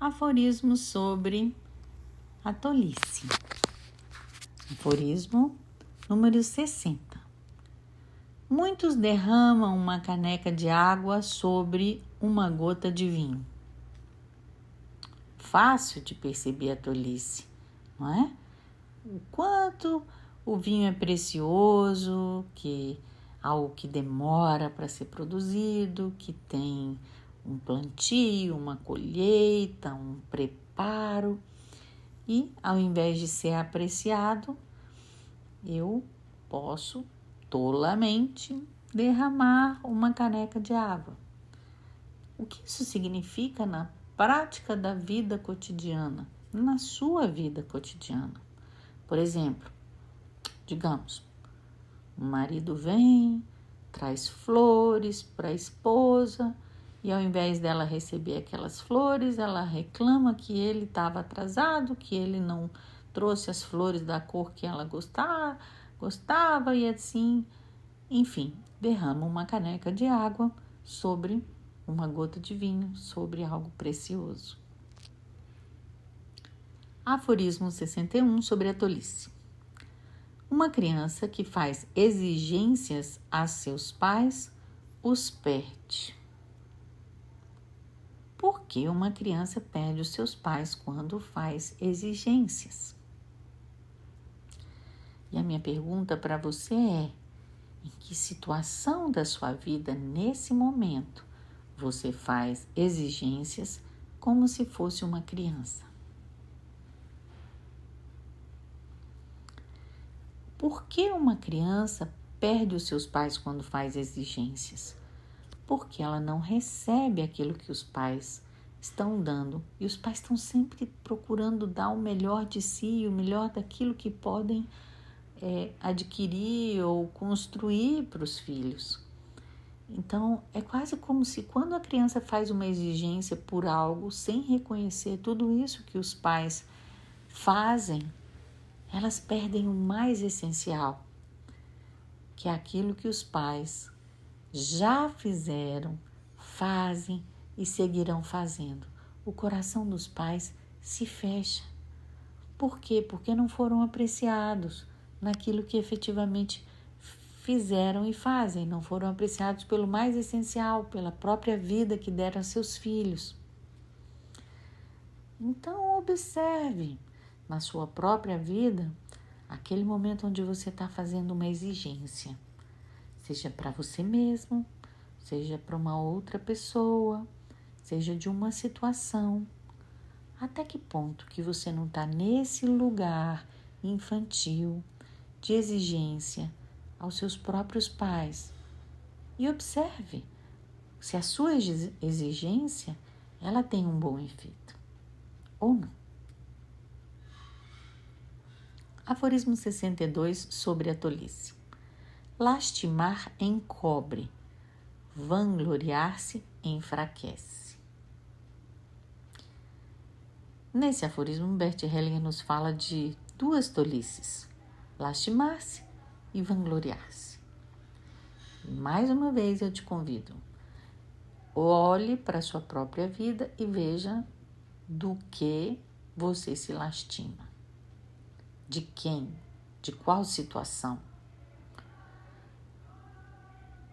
Aforismo sobre a tolice. Aforismo número 60. Muitos derramam uma caneca de água sobre uma gota de vinho. Fácil de perceber a tolice, não é? O quanto o vinho é precioso, que algo que demora para ser produzido, que tem um plantio, uma colheita, um preparo. E ao invés de ser apreciado, eu posso tolamente derramar uma caneca de água. O que isso significa na prática da vida cotidiana, na sua vida cotidiana? Por exemplo, digamos, o marido vem, traz flores para a esposa e ao invés dela receber aquelas flores, ela reclama que ele estava atrasado, que ele não trouxe as flores da cor que ela gostava e assim, enfim, derrama uma caneca de água sobre uma gota de vinho, sobre algo precioso. Aforismo 61 sobre a tolice. Uma criança que faz exigências a seus pais os perde. Por que uma criança perde os seus pais quando faz exigências? E a minha pergunta para você é: em que situação da sua vida, nesse momento, você faz exigências como se fosse uma criança? Por que uma criança perde os seus pais quando faz exigências? Porque ela não recebe aquilo que os pais estão dando. E os pais estão sempre procurando dar o melhor de si, o melhor daquilo que podem adquirir ou construir para os filhos. Então, é quase como se quando a criança faz uma exigência por algo, sem reconhecer tudo isso que os pais fazem, elas perdem o mais essencial, que é aquilo que os pais já fizeram, fazem e seguirão fazendo. O coração dos pais se fecha. Por quê? Porque não foram apreciados naquilo que efetivamente fizeram e fazem. Não foram apreciados pelo mais essencial, pela própria vida que deram a seus filhos. Então, observe na sua própria vida aquele momento onde você está fazendo uma exigência. Seja para você mesmo, seja para uma outra pessoa, seja de uma situação. Até que ponto que você não está nesse lugar infantil de exigência aos seus próprios pais? E observe se a sua exigência ela tem um bom efeito ou não. Aforismo 62 sobre a tolice. Lastimar encobre, vangloriar-se enfraquece. Nesse aforismo, Bert Hellinger nos fala de duas tolices, lastimar-se e vangloriar-se. Mais uma vez eu te convido, olhe para a sua própria vida e veja do que você se lastima. De quem? De qual situação?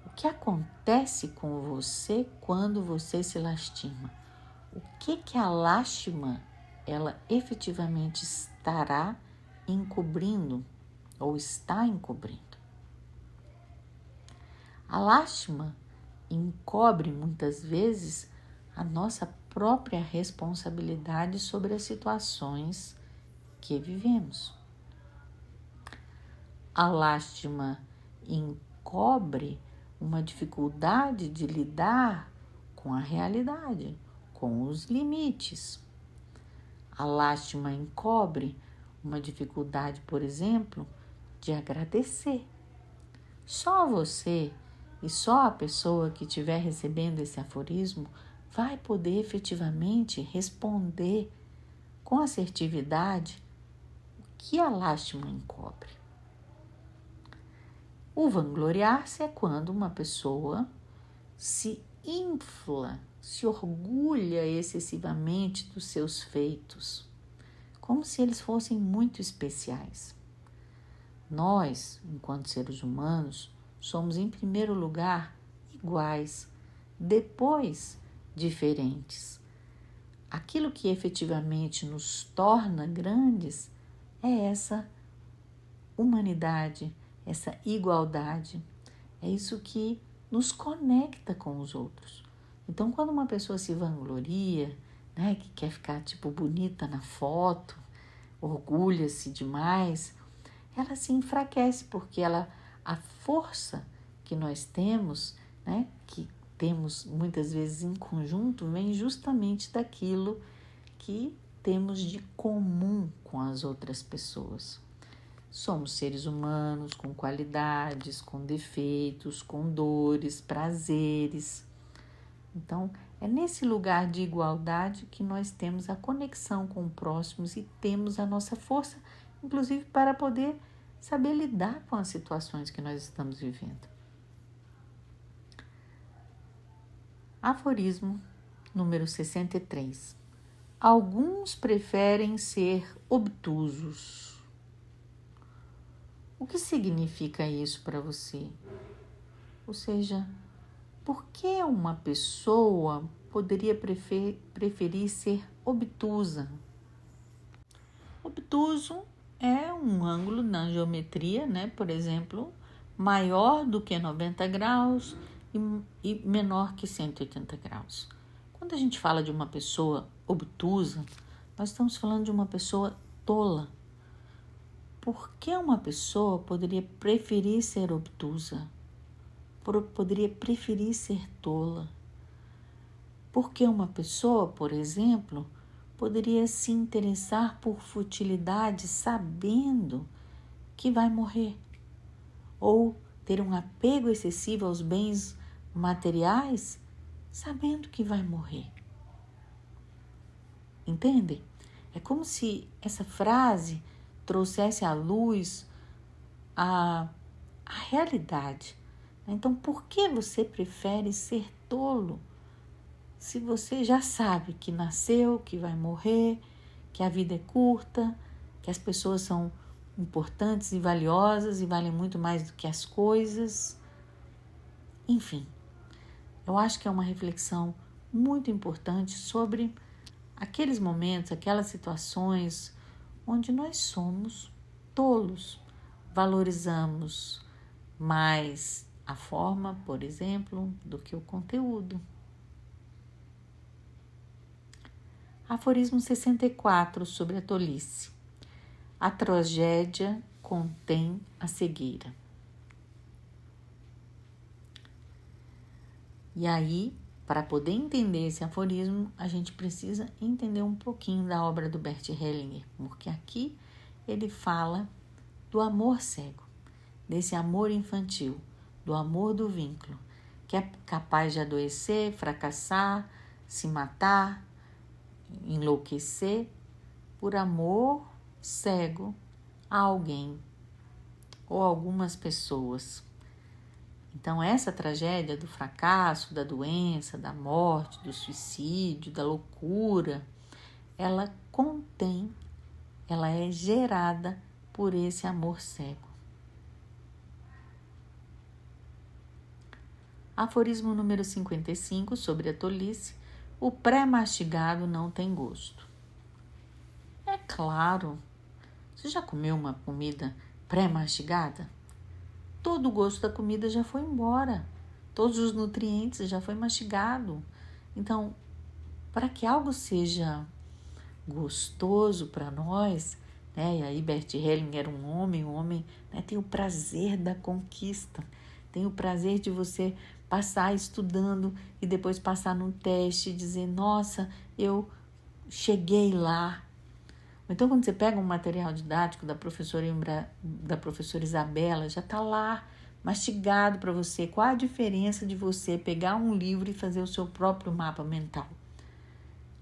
O que acontece com você quando você se lastima? O que a lástima ela efetivamente estará encobrindo ou está encobrindo? A lástima encobre muitas vezes a nossa própria responsabilidade sobre as situações que vivemos. A lástima encobre uma dificuldade de lidar com a realidade, com os limites. A lástima encobre uma dificuldade, por exemplo, de agradecer. Só você e só a pessoa que estiver recebendo esse aforismo vai poder efetivamente responder com assertividade o que a lástima encobre. O vangloriar-se é quando uma pessoa se infla se orgulha excessivamente dos seus feitos, como se eles fossem muito especiais. Nós, enquanto seres humanos, somos em primeiro lugar iguais, depois diferentes. Aquilo que efetivamente nos torna grandes é essa humanidade, essa igualdade. É isso que nos conecta com os outros. Então, quando uma pessoa se vangloria, né, que quer ficar tipo bonita na foto, orgulha-se demais, ela se enfraquece, porque a força que nós temos, né, que temos muitas vezes em conjunto, vem justamente daquilo que temos de comum com as outras pessoas. Somos seres humanos com qualidades, com defeitos, com dores, prazeres. Então, é nesse lugar de igualdade que nós temos a conexão com o próximo e temos a nossa força, inclusive para poder saber lidar com as situações que nós estamos vivendo. Aforismo número 63. Alguns preferem ser obtusos. O que significa isso para você? Ou seja, por que uma pessoa poderia preferir ser obtusa? Obtuso é um ângulo na geometria, né? Por exemplo, maior do que 90 graus e menor que 180 graus. Quando a gente fala de uma pessoa obtusa, nós estamos falando de uma pessoa tola. Por que uma pessoa poderia preferir ser obtusa? Poderia preferir ser tola? Por que uma pessoa, por exemplo, poderia se interessar por futilidade sabendo que vai morrer? Ou ter um apego excessivo aos bens materiais sabendo que vai morrer? Entende? É como se essa frase trouxesse à luz a realidade. Então, por que você prefere ser tolo se você já sabe que nasceu, que vai morrer, que a vida é curta, que as pessoas são importantes e valiosas e valem muito mais do que as coisas? Enfim, eu acho que é uma reflexão muito importante sobre aqueles momentos, aquelas situações onde nós somos tolos, valorizamos mais a forma, por exemplo, do que o conteúdo. Aforismo 64 sobre a tolice. A tragédia contém a cegueira. E aí, para poder entender esse aforismo, a gente precisa entender um pouquinho da obra do Bert Hellinger, porque aqui ele fala do amor cego, desse amor infantil, do amor do vínculo, que é capaz de adoecer, fracassar, se matar, enlouquecer por amor cego a alguém ou algumas pessoas. Então, essa tragédia do fracasso, da doença, da morte, do suicídio, da loucura, ela é gerada por esse amor cego. Aforismo número 55 sobre a tolice. O pré-mastigado não tem gosto. É claro. Você já comeu uma comida pré-mastigada? Todo o gosto da comida já foi embora. Todos os nutrientes já foi mastigado. Então, para que algo seja gostoso para nós, né? E aí Bert Hellinger era um homem, né, tem o prazer da conquista, tem o prazer de você passar estudando e depois passar num teste e dizer, nossa, eu cheguei lá. Então, quando você pega um material didático da professora Isabela, já está lá, mastigado para você. Qual a diferença de você pegar um livro e fazer o seu próprio mapa mental?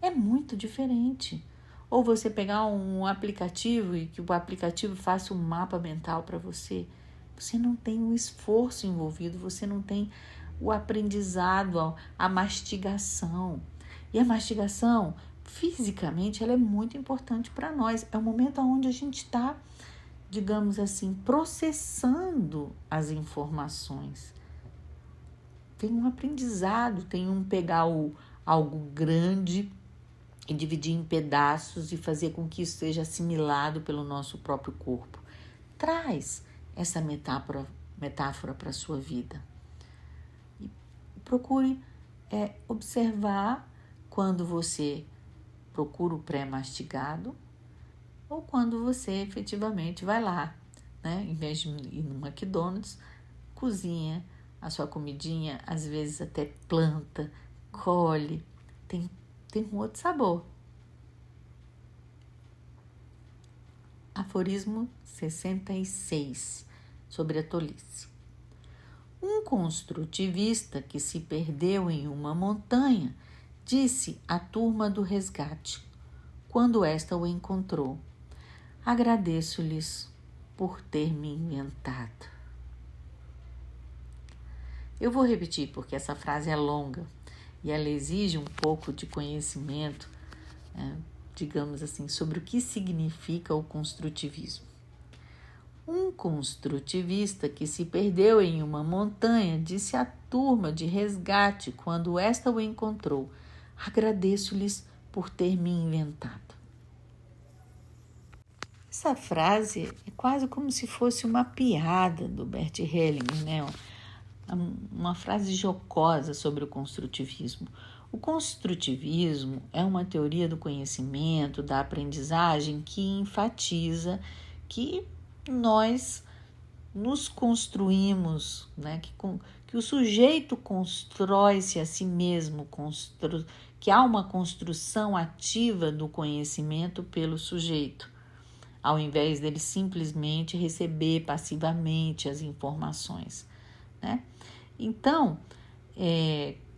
É muito diferente. Ou você pegar um aplicativo e que o aplicativo faça um mapa mental para você. Você não tem o esforço envolvido, você não tem o aprendizado, a mastigação. E a mastigação, fisicamente, ela é muito importante para nós. É o momento onde a gente está, digamos assim, processando as informações. Tem um aprendizado, tem um pegar algo grande e dividir em pedaços e fazer com que isso seja assimilado pelo nosso próprio corpo. Traz essa metáfora para a sua vida. E procure observar quando você procura o pré-mastigado ou quando você efetivamente vai lá, né? Em vez de ir no McDonald's, cozinha a sua comidinha, às vezes até planta, colhe, tem um outro sabor. Aforismo 66, sobre a tolice. Um construtivista que se perdeu em uma montanha disse à turma do resgate, quando esta o encontrou: agradeço-lhes por ter me inventado. Eu vou repetir porque essa frase é longa e ela exige um pouco de conhecimento, digamos assim, sobre o que significa o construtivismo. Um construtivista que se perdeu em uma montanha disse à turma de resgate quando esta o encontrou: agradeço-lhes por ter me inventado. Essa frase é quase como se fosse uma piada do Bert Hellinger, né? Uma frase jocosa sobre o construtivismo. O construtivismo é uma teoria do conhecimento, da aprendizagem que enfatiza que nós nos construímos, né? Que o sujeito constrói-se a si mesmo, que há uma construção ativa do conhecimento pelo sujeito, ao invés dele simplesmente receber passivamente as informações, né? Então,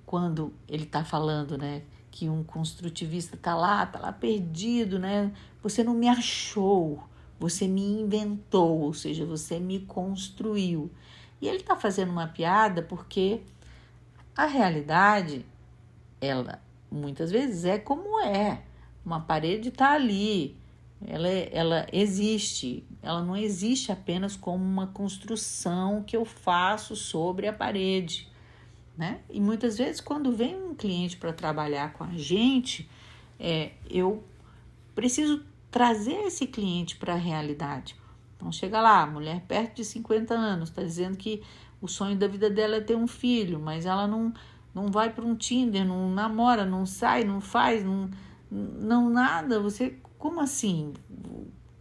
quando ele está falando, né, que um construtivista está lá perdido, né? Você não me achou, você me inventou, ou seja, você me construiu. E ele está fazendo uma piada porque a realidade, ela muitas vezes é como é. Uma parede está ali, ela existe, ela não existe apenas como uma construção que eu faço sobre a parede, né? E muitas vezes quando vem um cliente para trabalhar com a gente, eu preciso trazer esse cliente para a realidade. Então chega lá, a mulher perto de 50 anos, está dizendo que o sonho da vida dela é ter um filho, mas ela não vai para um Tinder, não namora, não sai, não faz, não nada. Você, como assim?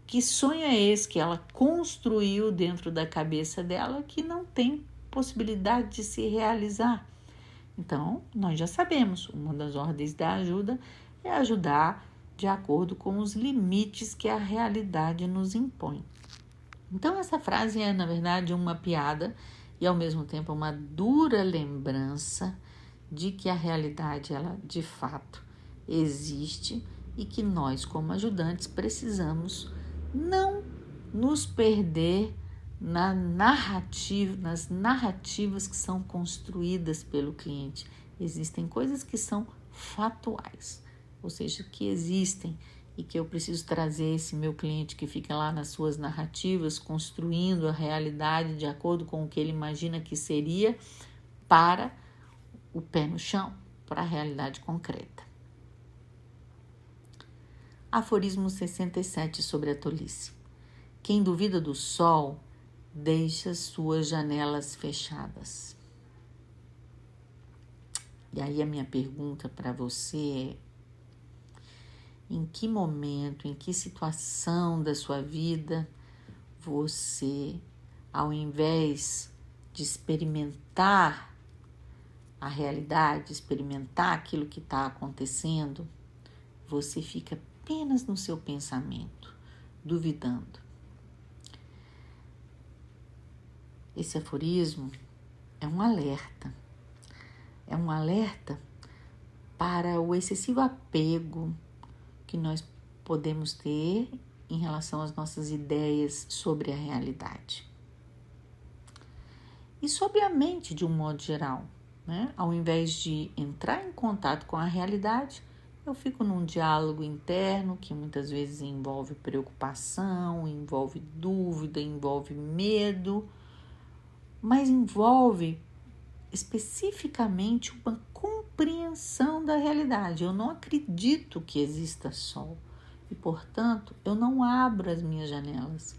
Que sonho é esse que ela construiu dentro da cabeça dela que não tem possibilidade de se realizar? Então, nós já sabemos, uma das ordens da ajuda é ajudar de acordo com os limites que a realidade nos impõe. Então, essa frase é, na verdade, uma piada e, ao mesmo tempo, uma dura lembrança de que a realidade, ela, de fato, existe e que nós, como ajudantes, precisamos não nos perder nas narrativas que são construídas pelo cliente. Existem coisas que são fatuais, ou seja, que existem e que eu preciso trazer esse meu cliente que fica lá nas suas narrativas, construindo a realidade de acordo com o que ele imagina que seria, para o pé no chão, para a realidade concreta. Aforismo 67 sobre a tolice. Quem duvida do sol, deixa suas janelas fechadas. E aí a minha pergunta para você é: em que momento, em que situação da sua vida você, ao invés de experimentar a realidade, experimentar aquilo que está acontecendo, você fica apenas no seu pensamento, duvidando? Esse aforismo é um alerta para o excessivo apego que nós podemos ter em relação às nossas ideias sobre a realidade. E sobre a mente de um modo geral. né? Ao invés de entrar em contato com a realidade, eu fico num diálogo interno que muitas vezes envolve preocupação, envolve dúvida, envolve medo, mas envolve especificamente uma compreensão da realidade. Eu não acredito que exista sol e, portanto, eu não abro as minhas janelas.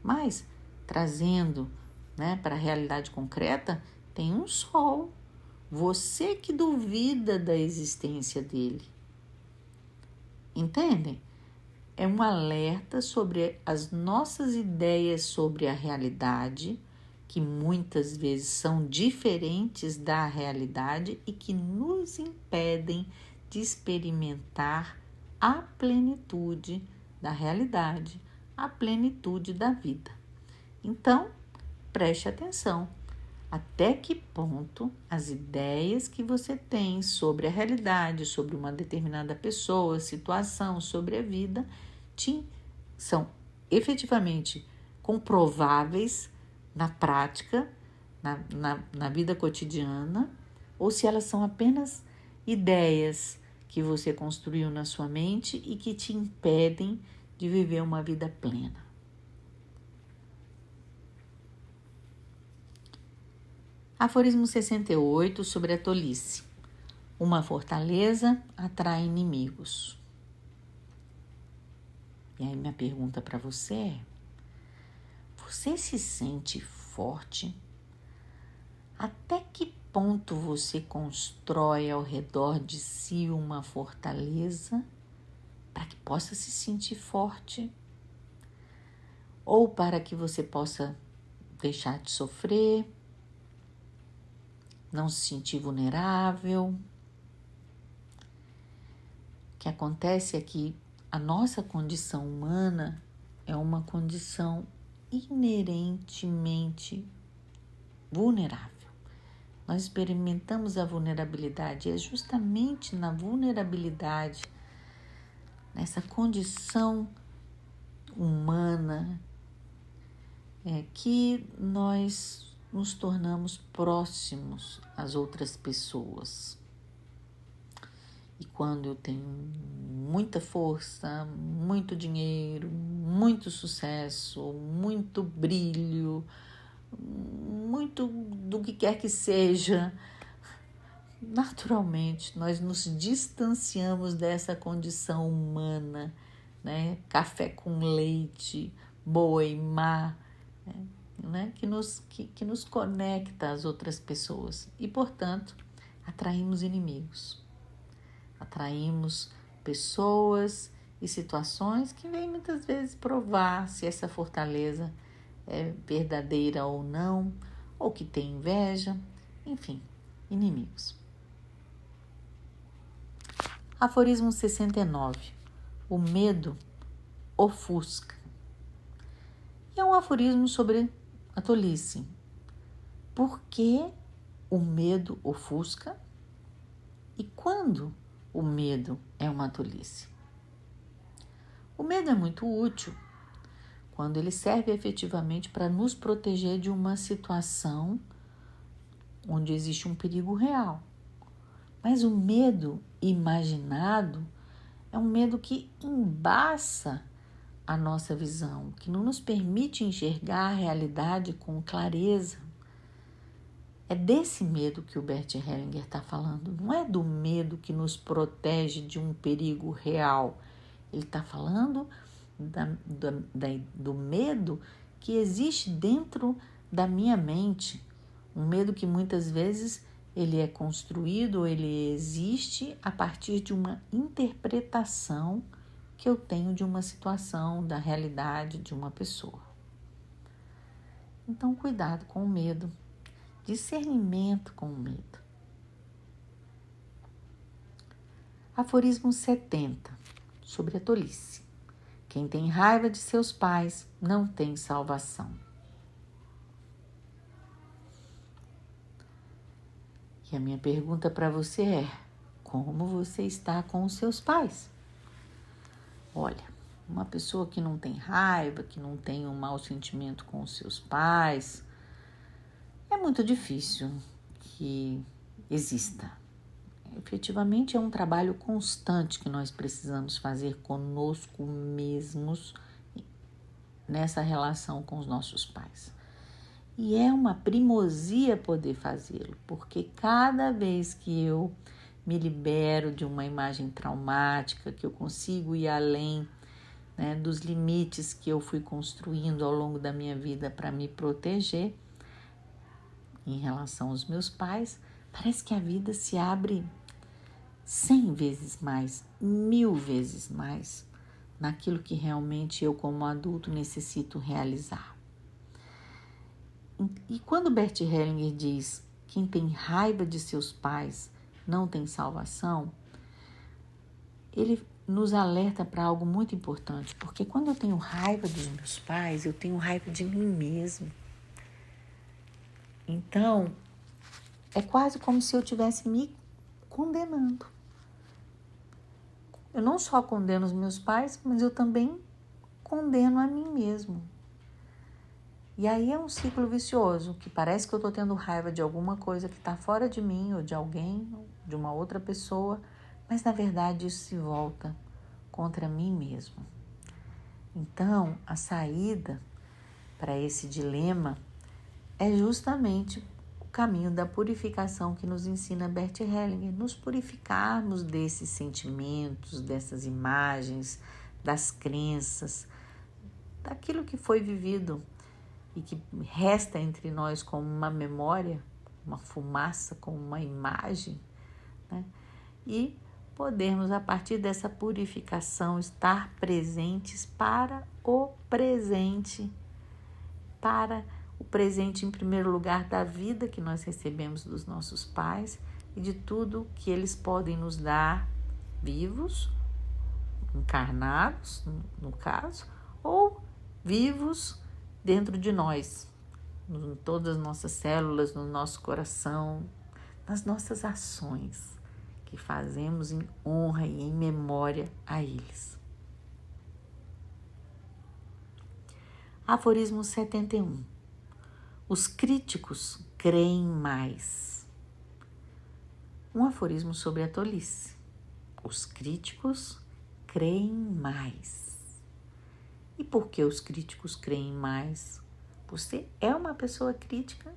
Mas, trazendo, né, para a realidade concreta, tem um sol. Você que duvida da existência dele. Entendem? É um alerta sobre as nossas ideias sobre a realidade, que muitas vezes são diferentes da realidade e que nos impedem de experimentar a plenitude da realidade, a plenitude da vida. Então, preste atenção. Até que ponto as ideias que você tem sobre a realidade, sobre uma determinada pessoa, situação, sobre a vida, são efetivamente comprováveis na prática, na vida cotidiana, ou se elas são apenas ideias que você construiu na sua mente e que te impedem de viver uma vida plena. Aforismo 68 sobre a tolice. Uma fortaleza atrai inimigos. E aí minha pergunta para você é: você se sente forte? Até que ponto você constrói ao redor de si uma fortaleza para que possa se sentir forte? Ou para que você possa deixar de sofrer? Não se sentir vulnerável? O que acontece é que a nossa condição humana é uma condição inerentemente vulnerável. Nós experimentamos a vulnerabilidade e é justamente na vulnerabilidade, nessa condição humana, que nós nos tornamos próximos às outras pessoas. E quando eu tenho muita força, muito dinheiro, muito sucesso, muito brilho, muito do que quer que seja, naturalmente nós nos distanciamos dessa condição humana, né? Café com leite, boa e má, né? Que nos conecta às outras pessoas e, portanto, atraímos inimigos. Atraímos pessoas e situações que vêm muitas vezes provar se essa fortaleza é verdadeira ou não, ou que tem inveja, enfim, inimigos. Aforismo 69. O medo ofusca. E é um aforismo sobre a tolice. Por que o medo ofusca? E quando o medo é uma tolice? O medo é muito útil quando ele serve efetivamente para nos proteger de uma situação onde existe um perigo real. Mas o medo imaginado é um medo que embaça a nossa visão, que não nos permite enxergar a realidade com clareza. É desse medo que o Bert Hellinger está falando, não é do medo que nos protege de um perigo real. Ele está falando do medo que existe dentro da minha mente, um medo que muitas vezes ele é construído, ele existe a partir de uma interpretação que eu tenho de uma situação, da realidade de uma pessoa. Então, cuidado com o medo, discernimento com o medo. Aforismo 70, sobre a tolice. Quem tem raiva de seus pais não tem salvação. E a minha pergunta para você é: como você está com os seus pais? Olha, uma pessoa que não tem raiva, que não tem um mau sentimento com os seus pais, é muito difícil que exista. Efetivamente é um trabalho constante que nós precisamos fazer conosco mesmos nessa relação com os nossos pais. E é uma primosia poder fazê-lo, porque cada vez que eu me libero de uma imagem traumática, que eu consigo ir além, né, dos limites que eu fui construindo ao longo da minha vida para me proteger em relação aos meus pais, parece que a vida se abre 100 vezes mais, 1000 vezes mais naquilo que realmente eu como adulto necessito realizar. E quando Bert Hellinger diz: quem tem raiva de seus pais não tem salvação, ele nos alerta para algo muito importante, porque quando eu tenho raiva dos meus pais, eu tenho raiva de mim mesmo. Então, é quase como se eu estivesse me condenando. Eu não só condeno os meus pais, mas eu também condeno a mim mesmo. E aí é um ciclo vicioso, que parece que eu estou tendo raiva de alguma coisa que está fora de mim, ou de alguém, ou de uma outra pessoa, mas na verdade isso se volta contra mim mesmo. Então, a saída para esse dilema é justamente o caminho da purificação que nos ensina Bert Hellinger, nos purificarmos desses sentimentos, dessas imagens, das crenças, daquilo que foi vivido e que resta entre nós como uma memória, uma fumaça, como uma imagem, né? E podermos, a partir dessa purificação, estar presentes para o presente em primeiro lugar da vida que nós recebemos dos nossos pais e de tudo que eles podem nos dar vivos, encarnados, no caso, ou vivos dentro de nós, em todas as nossas células, no nosso coração, nas nossas ações que fazemos em honra e em memória a eles. Aforismo 71. Os críticos creem mais. Um aforismo sobre a tolice. Os críticos creem mais. E por que os críticos creem mais? Você é uma pessoa crítica?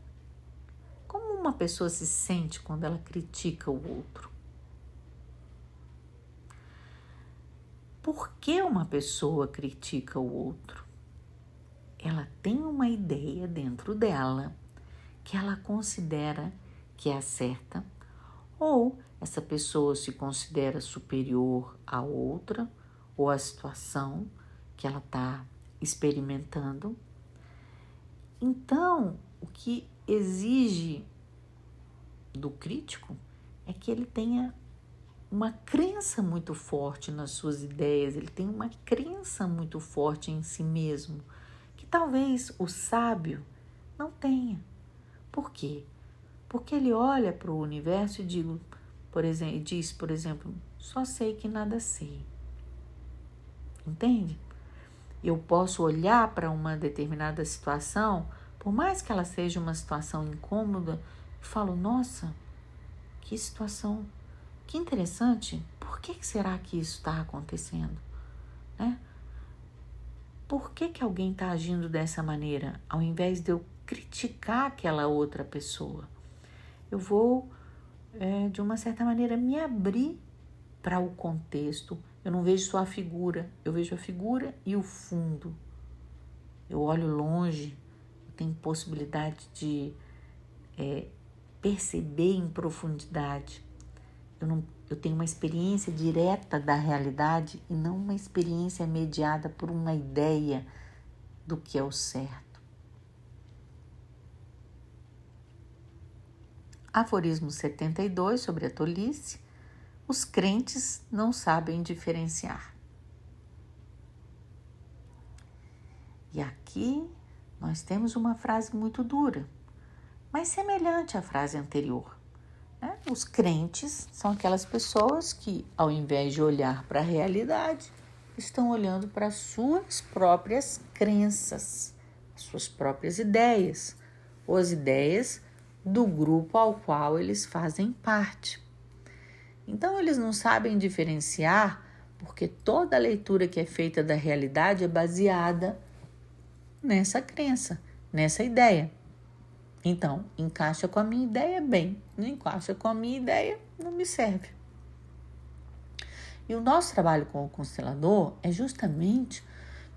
Como uma pessoa se sente quando ela critica o outro? Por que uma pessoa critica o outro? Ela tem uma ideia dentro dela que ela considera que é a certa, ou essa pessoa se considera superior à outra, ou à situação que ela está experimentando. Então, o que exige do crítico é que ele tenha uma crença muito forte nas suas ideias, ele tem uma crença muito forte em si mesmo, que talvez o sábio não tenha. Por quê? Porque ele olha para o universo e diz, por exemplo, só sei que nada sei. Entende? Eu posso olhar para uma determinada situação, por mais que ela seja uma situação incômoda, e falo, nossa, que situação, que interessante, por que será que isso está acontecendo? Né? Por que alguém está agindo dessa maneira, ao invés de eu criticar aquela outra pessoa? Eu vou, de uma certa maneira, me abrir para o contexto. Eu não vejo só a figura, eu vejo a figura e o fundo. Eu olho longe, eu tenho possibilidade de perceber em profundidade. Eu tenho uma experiência direta da realidade e não uma experiência mediada por uma ideia do que é o certo. Aforismo 72 sobre a tolice. Os crentes não sabem diferenciar. E aqui nós temos uma frase muito dura, mas semelhante à frase anterior. Os crentes são aquelas pessoas que, ao invés de olhar para a realidade, estão olhando para as suas próprias crenças, as suas próprias ideias, ou as ideias do grupo ao qual eles fazem parte. Então, eles não sabem diferenciar, porque toda a leitura que é feita da realidade é baseada nessa crença, nessa ideia. Então, encaixa com a minha ideia, bem. Não encaixa com a minha ideia, não me serve. E o nosso trabalho com o constelador é justamente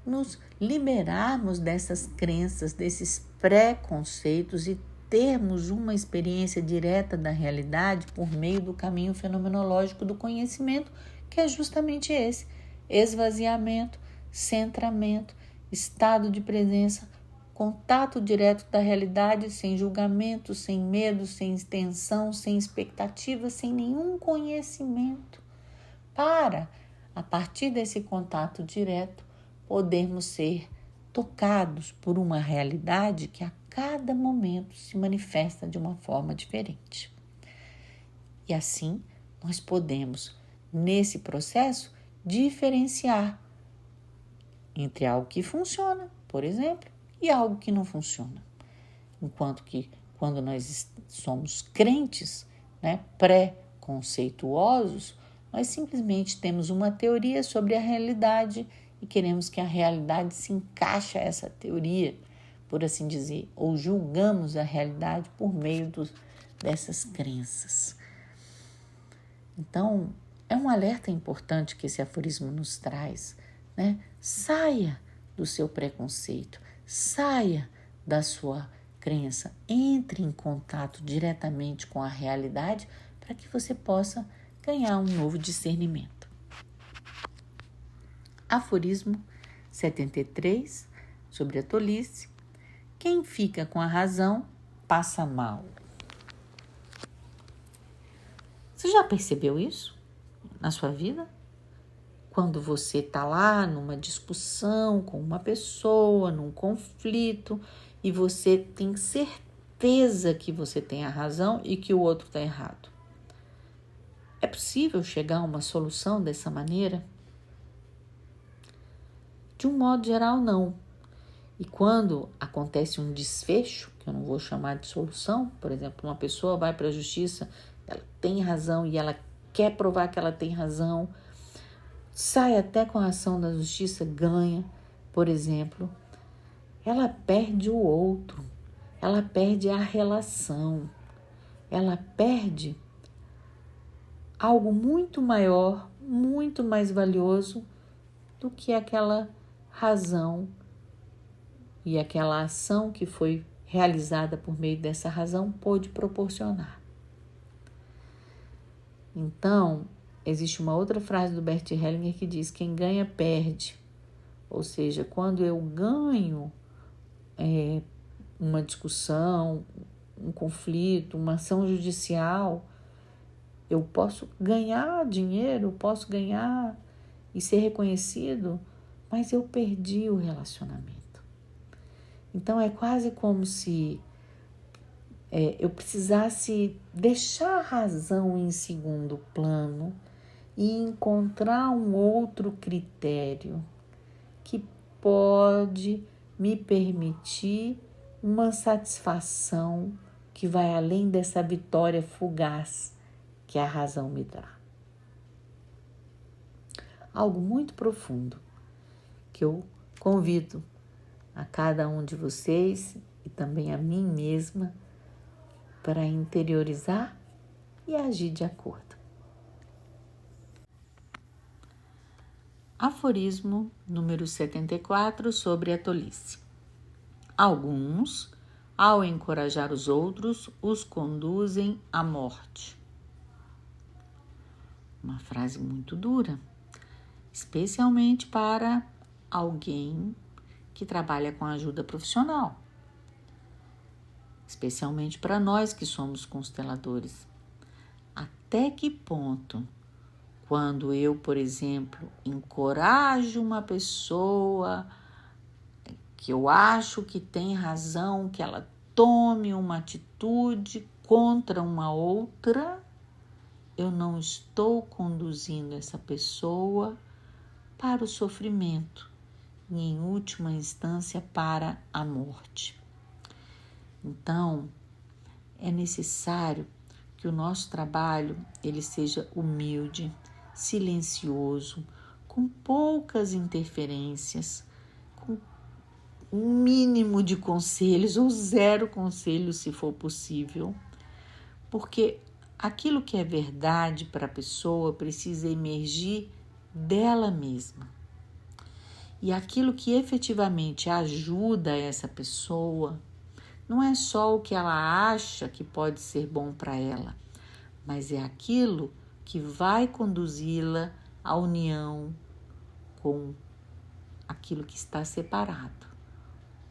nos liberarmos dessas crenças, desses preconceitos e termos uma experiência direta da realidade por meio do caminho fenomenológico do conhecimento, que é justamente esse: esvaziamento, centramento, estado de presença, contato direto da realidade, sem julgamento, sem medo, sem tensão, sem expectativa, sem nenhum conhecimento, para, a partir desse contato direto, podermos ser tocados por uma realidade que a cada momento se manifesta de uma forma diferente. E assim, nós podemos, nesse processo, diferenciar entre algo que funciona, por exemplo, e algo que não funciona. Enquanto que, quando nós somos crentes, pré-conceituosos, nós simplesmente temos uma teoria sobre a realidade e queremos que a realidade se encaixe a essa teoria, por assim dizer, ou julgamos a realidade por meio dessas crenças. Então, é um alerta importante que esse aforismo nos traz, Saia do seu preconceito, saia da sua crença, entre em contato diretamente com a realidade para que você possa ganhar um novo discernimento. Aforismo 73, sobre a tolice. Quem fica com a razão passa mal. Você já percebeu isso na sua vida? Quando você está lá numa discussão com uma pessoa, num conflito, e você tem certeza que você tem a razão e que o outro está errado. É possível chegar a uma solução dessa maneira? De um modo geral, não. E quando acontece um desfecho, que eu não vou chamar de solução, por exemplo, uma pessoa vai para a justiça, ela tem razão e ela quer provar que ela tem razão, sai até com a ação da justiça, ganha, por exemplo, ela perde o outro, ela perde a relação, ela perde algo muito maior, muito mais valioso do que aquela razão e aquela ação que foi realizada por meio dessa razão pôde proporcionar. Então, existe uma outra frase do Bert Hellinger que diz: quem ganha, perde. Ou seja, quando eu ganho uma discussão, um conflito, uma ação judicial, eu posso ganhar dinheiro, posso ganhar e ser reconhecido, mas eu perdi o relacionamento. Então, é quase como se eu precisasse deixar a razão em segundo plano e encontrar um outro critério que pode me permitir uma satisfação que vai além dessa vitória fugaz que a razão me dá. Algo muito profundo que eu convido a cada um de vocês e também a mim mesma para interiorizar e agir de acordo. Aforismo número 74, sobre a tolice. Alguns, ao encorajar os outros, os conduzem à morte. Uma frase muito dura, especialmente para alguém que trabalha com ajuda profissional, especialmente para nós que somos consteladores. Até que ponto, quando eu, por exemplo, encorajo uma pessoa que eu acho que tem razão, que ela tome uma atitude contra uma outra, eu não estou conduzindo essa pessoa para o sofrimento e, em última instância, para a morte. Então, é necessário que o nosso trabalho ele seja humilde, silencioso, com poucas interferências, com um mínimo de conselhos ou zero conselhos, se for possível, porque aquilo que é verdade para a pessoa precisa emergir dela mesma. E aquilo que efetivamente ajuda essa pessoa não é só o que ela acha que pode ser bom para ela, mas é aquilo que vai conduzi-la à união com aquilo que está separado,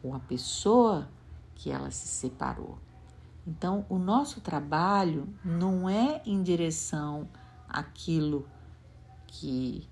ou a pessoa que ela se separou. Então, o nosso trabalho não é em direção àquilo que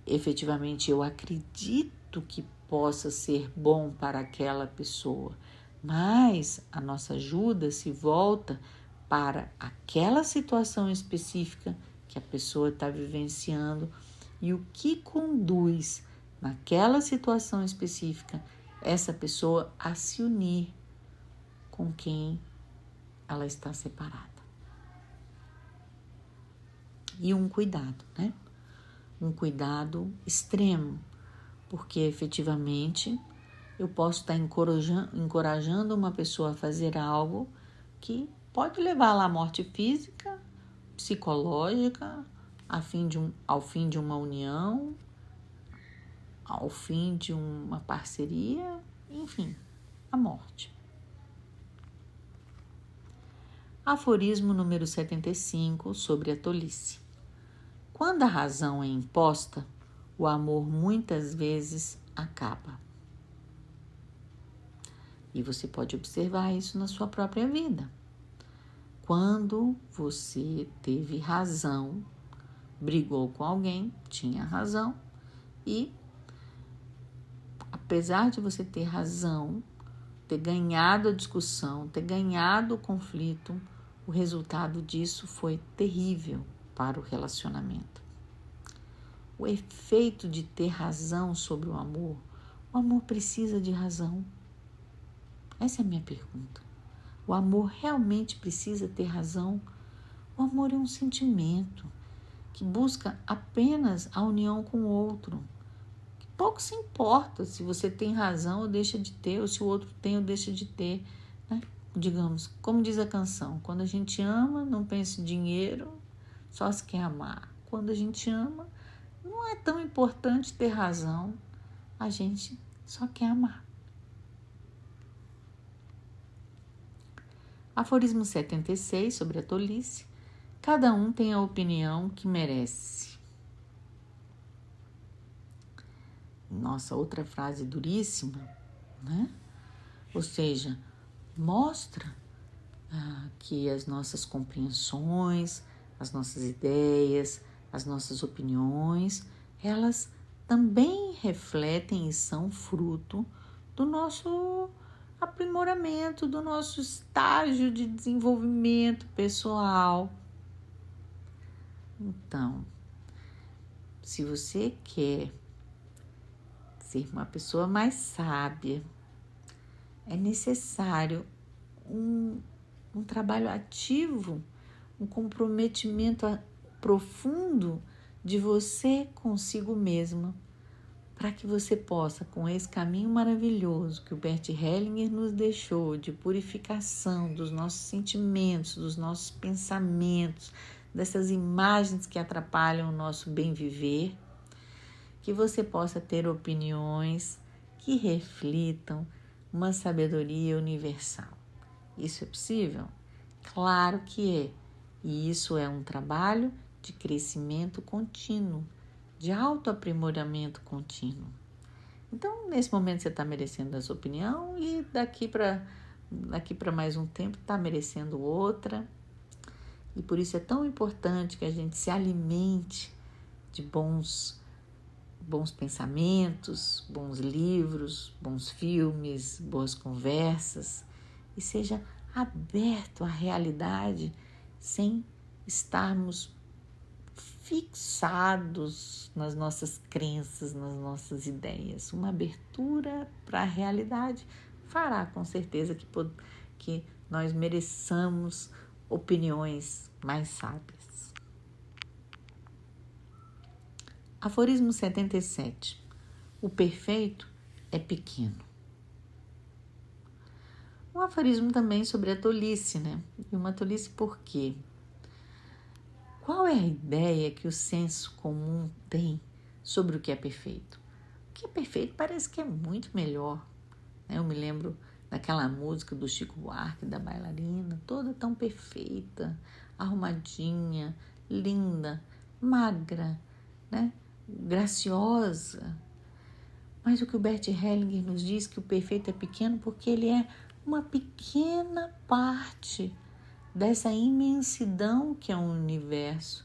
efetivamente eu acredito que possa ser bom para aquela pessoa, mas a nossa ajuda se volta para aquela situação específica que a pessoa está vivenciando e o que conduz naquela situação específica essa pessoa a se unir com quem ela está separada. E um cuidado, né? Um cuidado extremo, porque efetivamente eu posso estar encorajando uma pessoa a fazer algo que pode levá-la à morte física, psicológica, ao fim de uma união, ao fim de uma parceria, enfim, a morte. Aforismo número 75 sobre a tolice. Quando a razão é imposta, o amor muitas vezes acaba. E você pode observar isso na sua própria vida. Quando você teve razão, brigou com alguém, tinha razão, e apesar de você ter razão, ter ganhado a discussão, ter ganhado o conflito, o resultado disso foi terrível para o relacionamento. O efeito de ter razão sobre o amor precisa de razão? Essa é a minha pergunta. O amor realmente precisa ter razão? O amor é um sentimento que busca apenas a união com o outro. Que pouco se importa se você tem razão ou deixa de ter, ou se o outro tem ou deixa de ter, né? Digamos, como diz a canção, quando a gente ama, não pensa em dinheiro, só se quer amar. Quando a gente ama, não é tão importante ter razão, a gente só quer amar. Aforismo 76 sobre a tolice. Cada um tem a opinião que merece. Nossa, outra frase duríssima, né? Ou seja, mostra que as nossas compreensões, as nossas ideias, as nossas opiniões, elas também refletem e são fruto do nosso aprimoramento, do nosso estágio de desenvolvimento pessoal. Então, se você quer ser uma pessoa mais sábia, é necessário um trabalho ativo, um comprometimento profundo de você consigo mesma, para que você possa, com esse caminho maravilhoso que o Bert Hellinger nos deixou, de purificação dos nossos sentimentos, dos nossos pensamentos, dessas imagens que atrapalham o nosso bem viver, que você possa ter opiniões que reflitam uma sabedoria universal. Isso é possível? Claro que é. E isso é um trabalho de crescimento contínuo, de autoaprimoramento contínuo. Então, nesse momento você está merecendo essa opinião e daqui para mais um tempo está merecendo outra. E por isso é tão importante que a gente se alimente de bons pensamentos, bons livros, bons filmes, boas conversas e seja aberto à realidade sem estarmos fixados nas nossas crenças, nas nossas ideias. Uma abertura para a realidade fará com certeza que nós mereçamos opiniões mais sábias. Aforismo 77. O perfeito é pequeno. Um aforismo também sobre a tolice, né? E uma tolice por quê? Qual é a ideia que o senso comum tem sobre o que é perfeito? O que é perfeito parece que é muito melhor. Eu me lembro daquela música do Chico Buarque, da bailarina, toda tão perfeita, arrumadinha, linda, magra, né? Graciosa. Mas o que o Bert Hellinger nos diz que o perfeito é pequeno porque ele é uma pequena parte dessa imensidão que é um universo,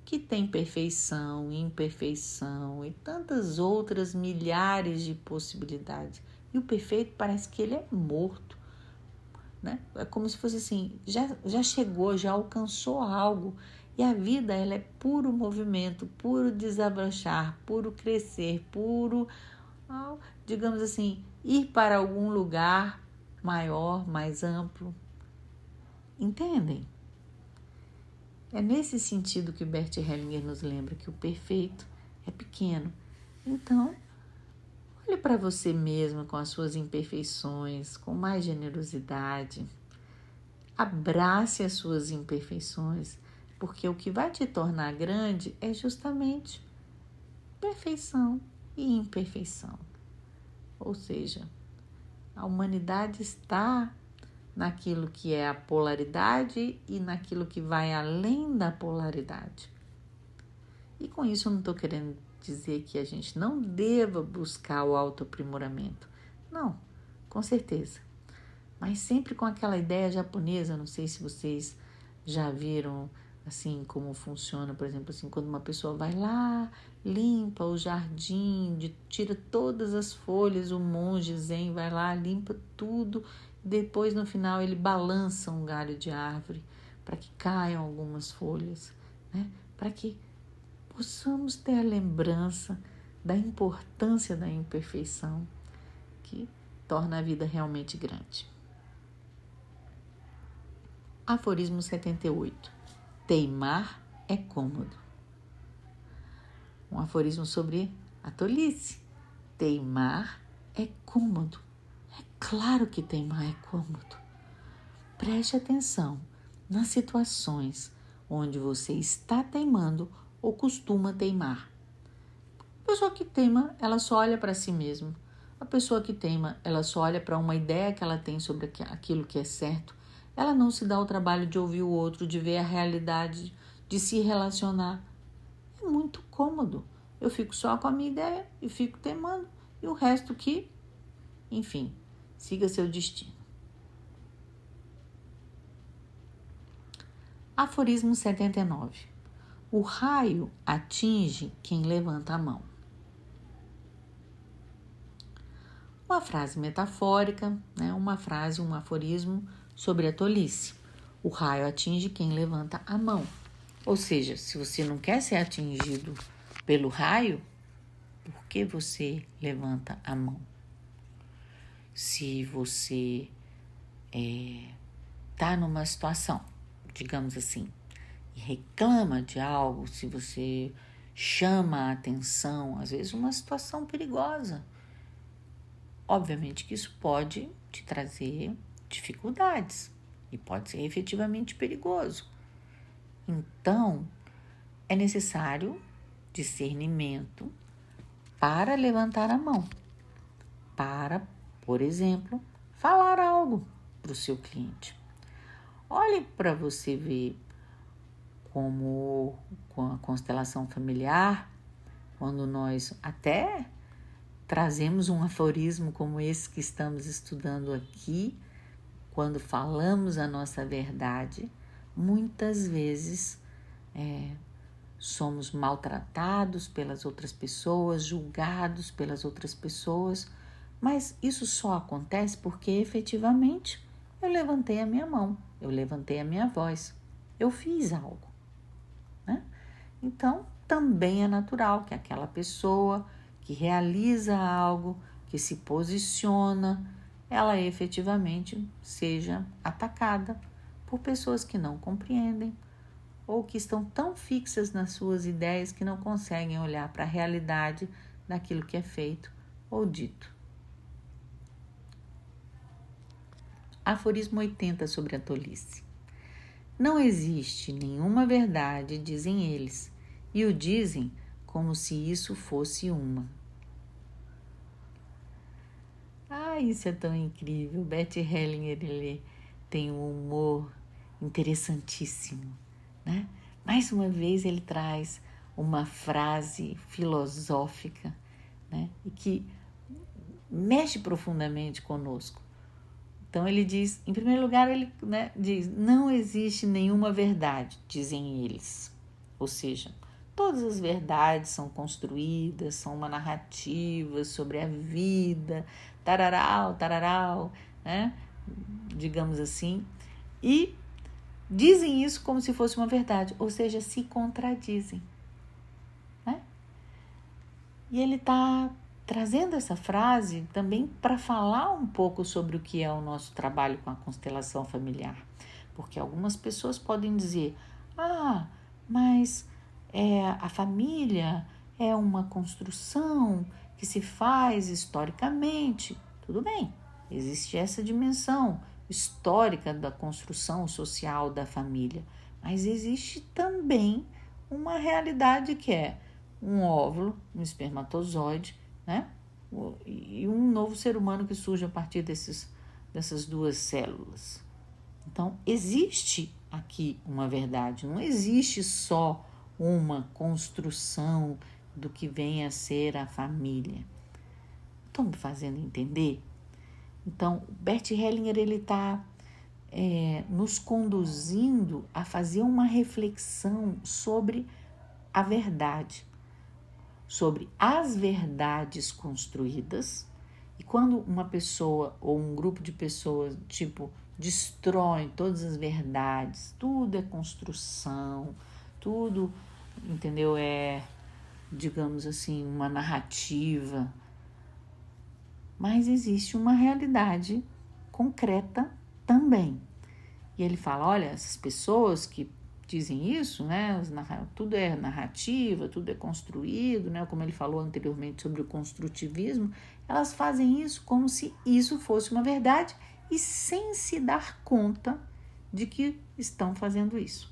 que tem perfeição, imperfeição e tantas outras milhares de possibilidades. E o perfeito parece que ele é morto, né? É como se fosse assim, já chegou, já alcançou algo. E a vida, ela é puro movimento, puro desabrochar, puro crescer, puro, digamos assim, ir para algum lugar maior, mais amplo. Entendem? É nesse sentido que Bert Hellinger nos lembra que o perfeito é pequeno. Então, olhe para você mesma com as suas imperfeições, com mais generosidade. Abrace as suas imperfeições, porque o que vai te tornar grande é justamente perfeição e imperfeição. Ou seja, a humanidade está naquilo que é a polaridade e naquilo que vai além da polaridade. E com isso eu não estou querendo dizer que a gente não deva buscar o autoaprimoramento. Não, com certeza. Mas sempre com aquela ideia japonesa, não sei se vocês já viram assim como funciona, por exemplo, assim, quando uma pessoa vai lá, limpa o jardim, tira todas as folhas, o monge zen vai lá, limpa tudo, depois no final ele balança um galho de árvore para que caiam algumas folhas, né? Para que possamos ter a lembrança da importância da imperfeição que torna a vida realmente grande. Aforismo 78. Teimar é cômodo. Um aforismo sobre a tolice. Teimar é cômodo. É claro que teimar é cômodo. Preste atenção nas situações onde você está teimando ou costuma teimar. A pessoa que teima, ela só olha para si mesma. A pessoa que teima, ela só olha para uma ideia que ela tem sobre aquilo que é certo. Ela não se dá o trabalho de ouvir o outro, de ver a realidade, de se relacionar. É muito cômodo. Eu fico só com a minha ideia e fico teimando. E o resto que, enfim, siga seu destino. Aforismo 79. O raio atinge quem levanta a mão. Uma frase metafórica, né? Uma frase, um aforismo sobre a tolice. O raio atinge quem levanta a mão. Ou seja, se você não quer ser atingido pelo raio, por que você levanta a mão? Se você está numa situação, digamos assim, e reclama de algo, se você chama a atenção, às vezes uma situação perigosa, obviamente que isso pode te trazer dificuldades e pode ser efetivamente perigoso. Então, é necessário discernimento para levantar a mão, para, por exemplo, falar algo para o seu cliente. Olhe para você ver como com a constelação familiar, quando nós até trazemos um aforismo como esse que estamos estudando aqui, quando falamos a nossa verdade, muitas vezes somos maltratados pelas outras pessoas, julgados pelas outras pessoas, mas isso só acontece porque efetivamente eu levantei a minha mão, eu levantei a minha voz, eu fiz algo, né? Então, também é natural que aquela pessoa que realiza algo, que se posiciona, ela efetivamente seja atacada por pessoas que não compreendem ou que estão tão fixas nas suas ideias que não conseguem olhar para a realidade daquilo que é feito ou dito. Aforismo 80 sobre a tolice. Não existe nenhuma verdade, dizem eles, e o dizem como se isso fosse uma. Isso é tão incrível. Bert Hellinger, ele tem um humor interessantíssimo, né? Mais uma vez ele traz uma frase filosófica, né? E que mexe profundamente conosco. Então ele diz, em primeiro lugar, ele, né, diz, não existe nenhuma verdade, dizem eles. Ou seja, todas as verdades são construídas, são uma narrativa sobre a vida, tararau, né? Digamos assim. E dizem isso como se fosse uma verdade, ou seja, se contradizem, né? E ele está trazendo essa frase também para falar um pouco sobre o que é o nosso trabalho com a constelação familiar. Porque algumas pessoas podem dizer, mas a família é uma construção que se faz historicamente. Tudo bem, existe essa dimensão histórica da construção social da família, mas existe também uma realidade que é um óvulo, um espermatozoide, né? E um novo ser humano que surge a partir dessas duas células. Então, existe aqui uma verdade, não existe só uma construção do que vem a ser a família. Estão me fazendo entender? Então, Bert Hellinger está nos conduzindo a fazer uma reflexão sobre a verdade, sobre as verdades construídas, e quando uma pessoa ou um grupo de pessoas, destrói todas as verdades, tudo é construção, tudo, entendeu? Digamos assim, uma narrativa, mas existe uma realidade concreta também. E ele fala, olha, essas pessoas que dizem isso, né? Tudo é narrativa, tudo é construído, né? Como ele falou anteriormente sobre o construtivismo, elas fazem isso como se isso fosse uma verdade e sem se dar conta de que estão fazendo isso,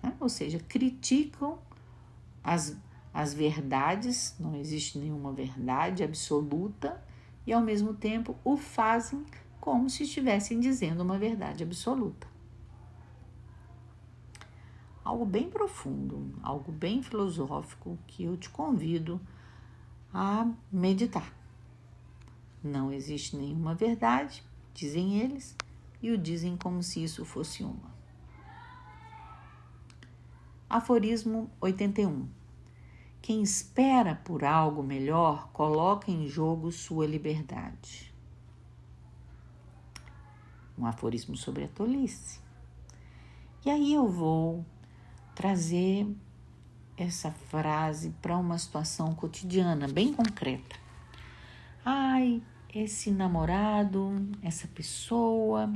né? Ou seja, criticam as verdades, não existe nenhuma verdade absoluta, e ao mesmo tempo o fazem como se estivessem dizendo uma verdade absoluta. Algo bem profundo, algo bem filosófico que eu te convido a meditar. Não existe nenhuma verdade, dizem eles, e o dizem como se isso fosse uma. Aforismo 81. Quem espera por algo melhor coloca em jogo sua liberdade. Um aforismo sobre a tolice. E aí eu vou trazer essa frase para uma situação cotidiana, bem concreta. Esse namorado, essa pessoa,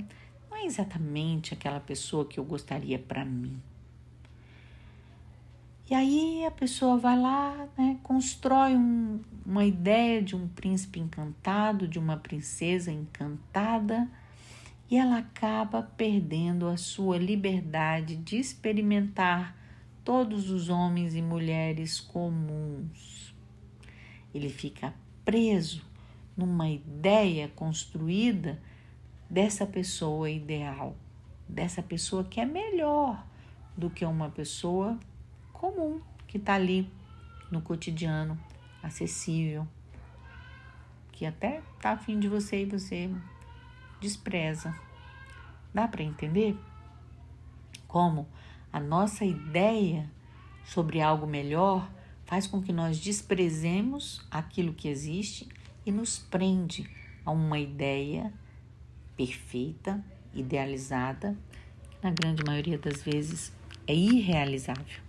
não é exatamente aquela pessoa que eu gostaria para mim. E aí a pessoa vai lá, né, constrói uma ideia de um príncipe encantado, de uma princesa encantada, e ela acaba perdendo a sua liberdade de experimentar todos os homens e mulheres comuns. Ele fica preso numa ideia construída dessa pessoa ideal, dessa pessoa que é melhor do que uma pessoa comum, que está ali no cotidiano, acessível, que até está afim de você e você despreza. Dá para entender como a nossa ideia sobre algo melhor faz com que nós desprezemos aquilo que existe e nos prende a uma ideia perfeita, idealizada, que na grande maioria das vezes é irrealizável.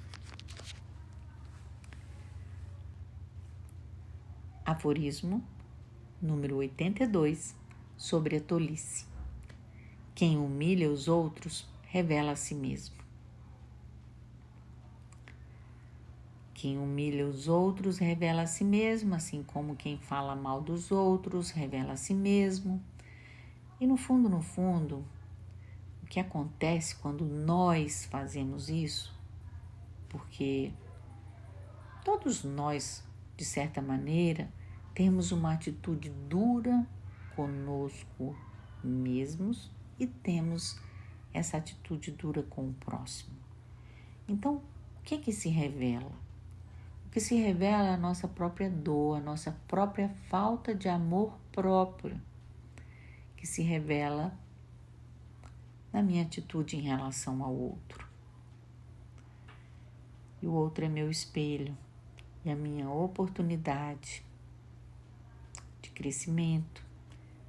Aforismo número 82 sobre a tolice. Quem humilha os outros revela a si mesmo. Quem humilha os outros revela a si mesmo, assim como quem fala mal dos outros revela a si mesmo. E no fundo, o que acontece quando nós fazemos isso, porque todos nós, de certa maneira, temos uma atitude dura conosco mesmos e temos essa atitude dura com o próximo. Então, o que se revela? O que se revela é a nossa própria dor, a nossa própria falta de amor próprio, que se revela na minha atitude em relação ao outro. E o outro é meu espelho e a minha oportunidade de crescimento,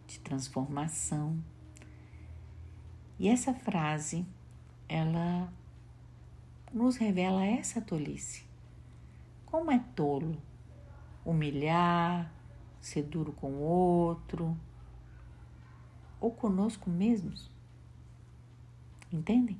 de transformação. E essa frase, ela nos revela essa tolice. Como é tolo humilhar, ser duro com o outro ou conosco mesmos? Entendem?